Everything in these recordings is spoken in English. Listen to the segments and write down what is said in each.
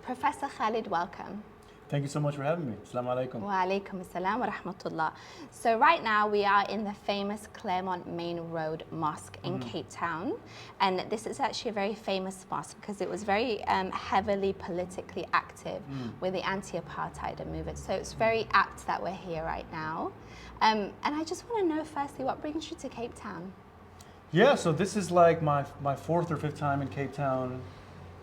Professor Khaled, welcome. Thank you so much for having me. Assalamu alaikum. Wa alaikum assalam wa rahmatullah. So right now we are in the famous Claremont Main Road Mosque in Cape Town. And this is actually a very famous mosque because it was very heavily politically active with the anti-apartheid movement. So it's very apt that we're here right now. And I just want to know firstly, what brings you to Cape Town? Yeah, so this is like my fourth or fifth time in Cape Town.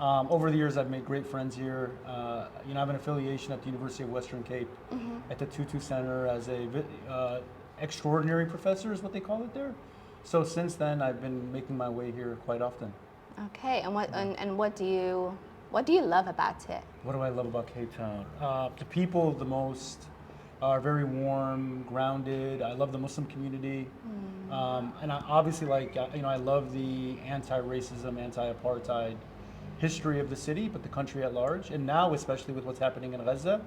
Over the years, I've made great friends here. I have an affiliation at the University of Western Cape at the Tutu Center as a extraordinary professor is what they call it there. So since then, I've been making my way here quite often. Okay, and what do you love about it? What do I love about Cape Town? The people, the most, are very warm, grounded. I love the Muslim community, and I obviously I love the anti-racism, anti-apartheid history of the city, but the country at large, and now especially with what's happening in Gaza,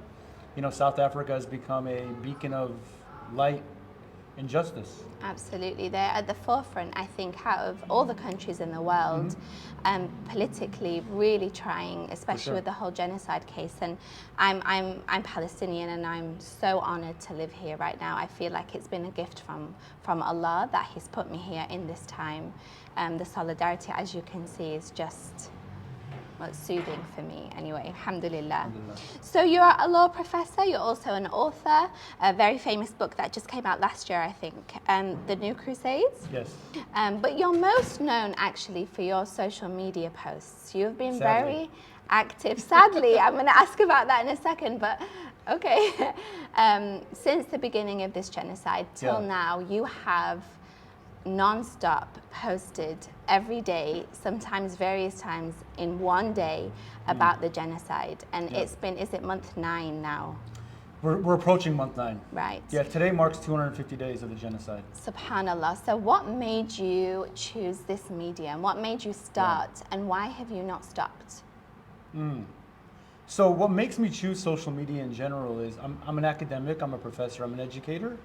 South Africa has become a beacon of light and justice. Absolutely, they're at the forefront, I think, out of all the countries in the world, politically really trying, especially with the whole genocide case. And I'm Palestinian, and I'm so honored to live here right now. I feel like it's been a gift from Allah that He's put me here in this time. The solidarity, as you can see, is just, well, it's soothing for me anyway, alhamdulillah. So you're a law professor, you're also an author, a very famous book that just came out last year, I think, The New Crusades. Yes. But you're most known actually for your social media posts. You've been very active, sadly. I'm going to ask about that in a second, but okay. Since the beginning of this genocide till now, you have non-stop posted every day, sometimes various times in one day, about the genocide. And it's been, is it month 9 now? We're approaching month 9. Right. Yeah, today marks 250 days of the genocide. Subhanallah. So what made you choose this medium? What made you start, and why have you not stopped? So what makes me choose social media in general is I'm an academic, I'm a professor, I'm an educator.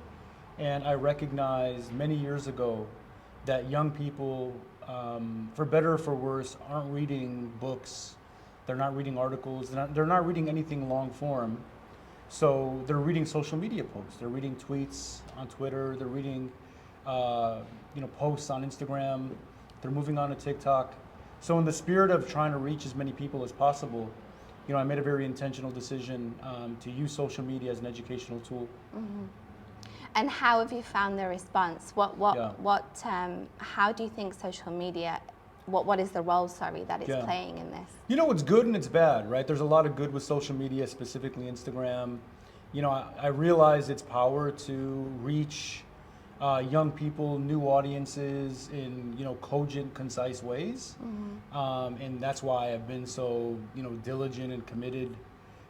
And I recognized many years ago that young people, for better or for worse, aren't reading books, they're not reading articles, they're not reading anything long form. So they're reading social media posts, they're reading tweets on Twitter, they're reading posts on Instagram, they're moving on to TikTok. So in the spirit of trying to reach as many people as possible, I made a very intentional decision to use social media as an educational tool. And how have you found the response? How do you think social media, what is the role, that it's playing in this? It's good and it's bad, right? There's a lot of good with social media, specifically Instagram. I realize its power to reach young people, new audiences in, cogent, concise ways. And that's why I've been so, diligent and committed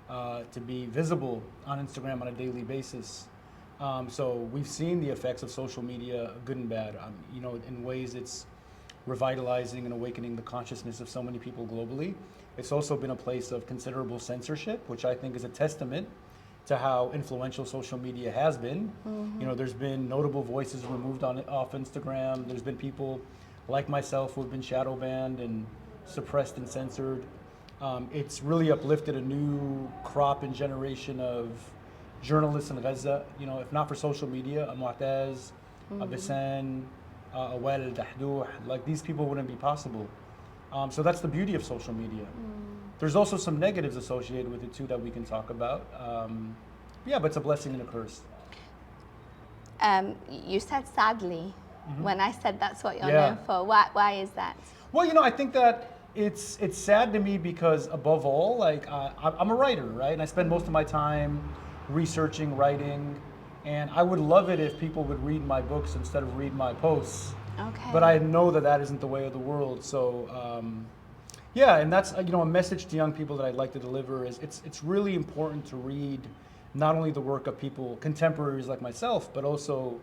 to be visible on Instagram on a daily basis. So we've seen the effects of social media, good and bad. In ways it's revitalizing and awakening the consciousness of so many people globally. It's also been a place of considerable censorship, which I think is a testament to how influential social media has been. There's been notable voices removed off Instagram. There's been people like myself who have been shadow banned and suppressed and censored. It's really uplifted a new crop and generation of journalists in Gaza. If not for social media, a Mu'taz, a Basan, a Walid, Dahdouh, like these people wouldn't be possible. So that's the beauty of social media. There's also some negatives associated with it too that we can talk about. But it's a blessing and a curse. You said sadly when I said that's what you're known for. Why is that? Well, I think that it's sad to me because above all, I'm a writer, right? And I spend most of my time researching, writing, and I would love it if people would read my books instead of read my posts. Okay. But I know that isn't the way of the world. So, and that's a message to young people that I'd like to deliver is it's really important to read not only the work of people, contemporaries like myself, but also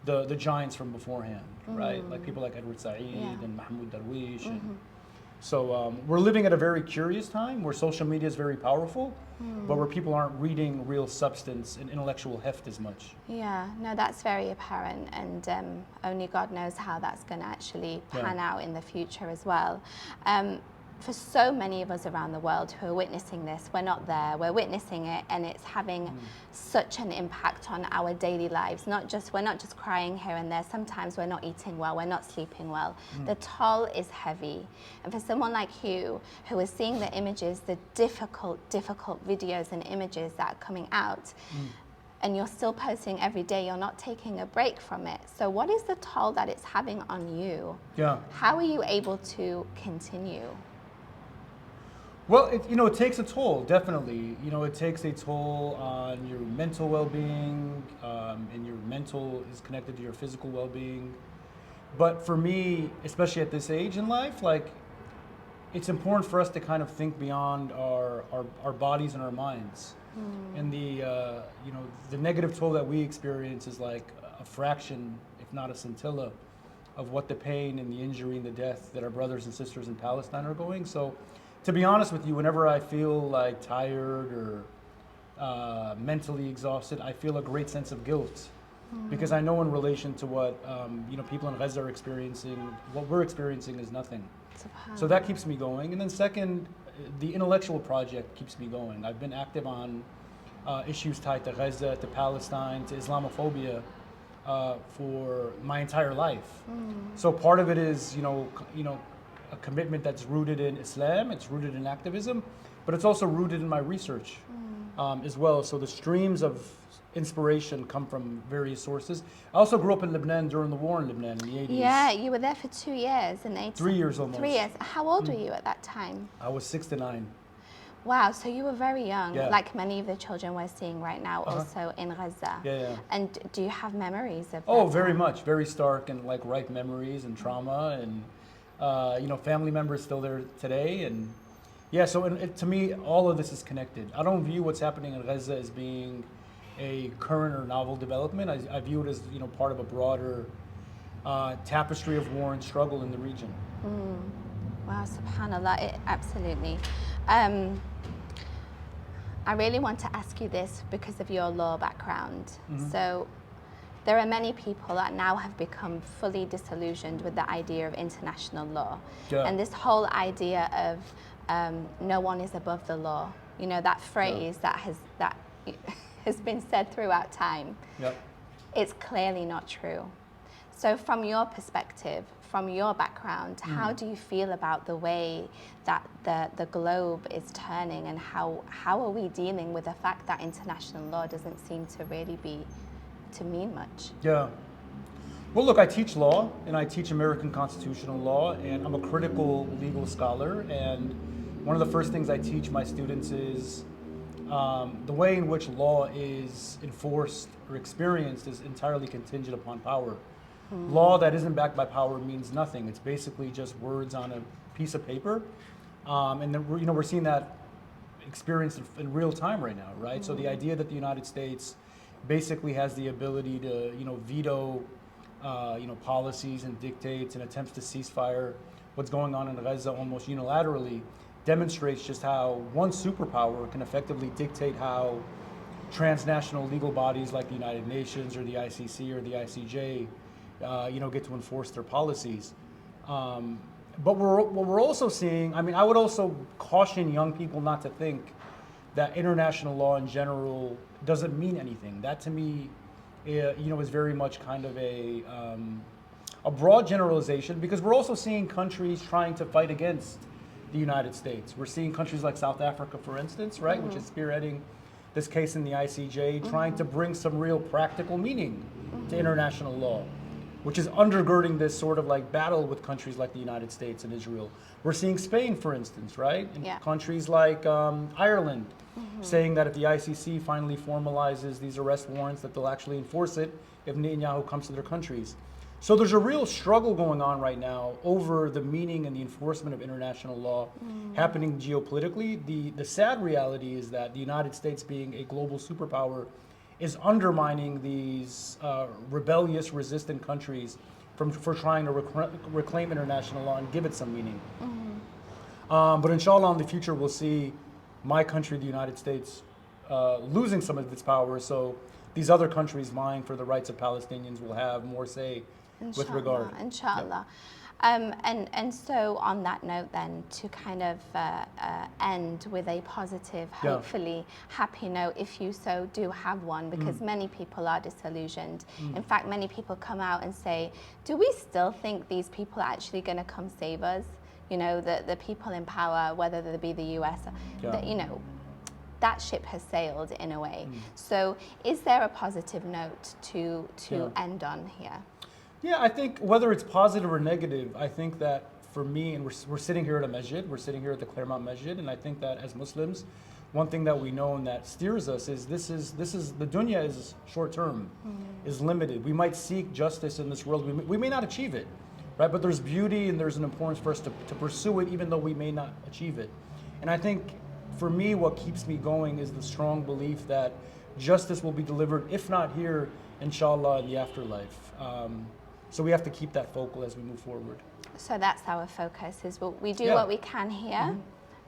the giants from beforehand, right? Like people like Edward Said and Mahmoud Darwish. So we're living at a very curious time where social media is very powerful, but where people aren't reading real substance and intellectual heft as much. Yeah, no, that's very apparent, and only God knows how that's going to actually pan out in the future as well. for so many of us around the world who are witnessing this, we're not there, we're witnessing it, and it's having such an impact on our daily lives. We're not just crying here and there. Sometimes we're not eating well, we're not sleeping well. The toll is heavy. And for someone like you, who is seeing the images, the difficult videos and images that are coming out, and you're still posting every day, you're not taking a break from it. So what is the toll that it's having on you? Yeah. How are you able to continue? Well, it takes a toll, definitely. It takes a toll on your mental well-being, and your mental is connected to your physical well-being. But for me, especially at this age in life, like, it's important for us to kind of think beyond our bodies and our minds. And the negative toll that we experience is like a fraction, if not a scintilla, of what the pain and the injury and the death that our brothers and sisters in Palestine are going. So, to be honest with you, whenever I feel like tired or mentally exhausted, I feel a great sense of guilt, because I know in relation to what people in Gaza are experiencing, what we're experiencing is nothing. So that keeps me going. And then second, the intellectual project keeps me going. I've been active on issues tied to Gaza, to Palestine, to Islamophobia for my entire life. So part of it is, a commitment that's rooted in Islam, it's rooted in activism, but it's also rooted in my research as well. So the streams of inspiration come from various sources. I also grew up in Lebanon during the war in Lebanon in the 80s. Yeah, you were there for 2 years in 80s. 3 years almost. 3 years. How old were you at that time? I was 6 to 9. Wow, so you were very young, Yeah. like many of the children we're seeing right now also in Gaza. Yeah. And do you have memories of that? Oh, very much. Very stark and like ripe memories and trauma, and family members still there today. And yeah, so to me, all of this is connected. I don't view what's happening in Gaza as being a current or novel development. I view it as part of a broader tapestry of war and struggle in the region. Wow, subhanAllah, absolutely. I really want to ask you this because of your law background. So there are many people that now have become fully disillusioned with the idea of international law. Yeah. And this whole idea of no one is above the law, that phrase that has been said throughout time. Yep. It's clearly not true. So from your perspective, from your background, how do you feel about the way that the globe is turning, and how are we dealing with the fact that international law doesn't seem to really mean much? Yeah. Well, look, I teach law, and I teach American constitutional law, and I'm a critical legal scholar. And one of the first things I teach my students is the way in which law is enforced or experienced is entirely contingent upon power. Law that isn't backed by power means nothing. It's basically just words on a piece of paper, and then we're seeing that experienced in real time right now, right? So the idea that the United States basically has the ability to veto policies and dictates and attempts to ceasefire what's going on in Gaza almost unilaterally demonstrates just how one superpower can effectively dictate how transnational legal bodies like the United Nations or the ICC or the ICJ get to enforce their policies. But what we're also seeing, I would also caution young people not to think that international law in general doesn't mean anything. That to me, is very much kind of a broad generalization, because we're also seeing countries trying to fight against the United States. We're seeing countries like South Africa, for instance, right, which is spearheading this case in the ICJ, trying to bring some real practical meaning to international law, which is undergirding this sort of like battle with countries like the United States and Israel. We're seeing Spain, for instance, right? And countries like Ireland saying that if the ICC finally formalizes these arrest warrants, that they'll actually enforce it if Netanyahu comes to their countries. So there's a real struggle going on right now over the meaning and the enforcement of international law happening geopolitically. The sad reality is that the United States, being a global superpower, is undermining these rebellious, resistant countries for trying to reclaim international law and give it some meaning. But inshallah, in the future, we'll see my country, the United States, losing some of its power. So these other countries vying for the rights of Palestinians will have more say with regard. Inshallah. And so on that note then, to kind of end with a positive, hopefully happy note, if you so do have one, because many people are disillusioned. In fact, many people come out and say, do we still think these people are actually going to come save us? You know, the people in power, whether they be the US, you know, that ship has sailed in a way. So is there a positive note to end on here? Yeah, I think whether it's positive or negative, I think that for me, and we're sitting here at a masjid, we're sitting here at the Claremont Masjid, and I think that as Muslims, one thing that we know and that steers us is this is the dunya is short term, is limited. We might seek justice in this world. We may not achieve it, right? But there's beauty and there's an importance for us to pursue it, even though we may not achieve it. And I think for me, what keeps me going is the strong belief that justice will be delivered, if not here, inshallah, in the afterlife. So we have to keep that focal as we move forward. So that's our focus, is we do what we can here,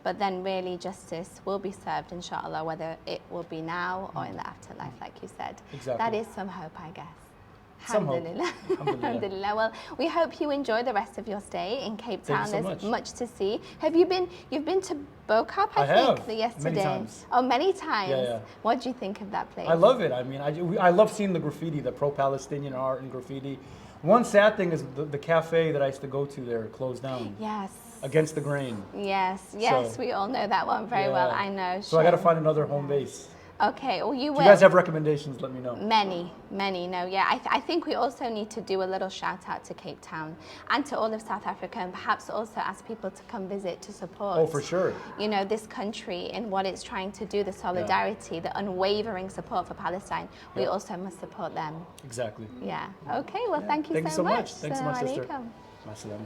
but then really justice will be served, inshallah, whether it will be now or in the afterlife, like you said. Exactly. That is some hope, I guess. Alhamdulillah. Alhamdulillah. Well, we hope you enjoy the rest of your stay in Cape Town. There's much to see. You've been to Bokap, I think, yesterday. Many times. Oh, many times. Yeah. What do you think of that place? I love it. I mean, I love seeing the graffiti, the pro-Palestinian art and graffiti. One sad thing is the cafe that I used to go to there closed down. Yes. Against the grain. Yes, So, we all know that one very well. I know. So I got to find another home base. Okay, well, you will. If you guys have recommendations, let me know. Many, no, yeah. I think we also need to do a little shout out to Cape Town and to all of South Africa, and perhaps also ask people to come visit to support. Oh, for sure. You know, this country in what it's trying to do, the solidarity, the unwavering support for Palestine. We also must support them. Exactly. Yeah. Okay, well, thank you so so much. Thanks so much, sister. Assalamu alaikum. Assalamu.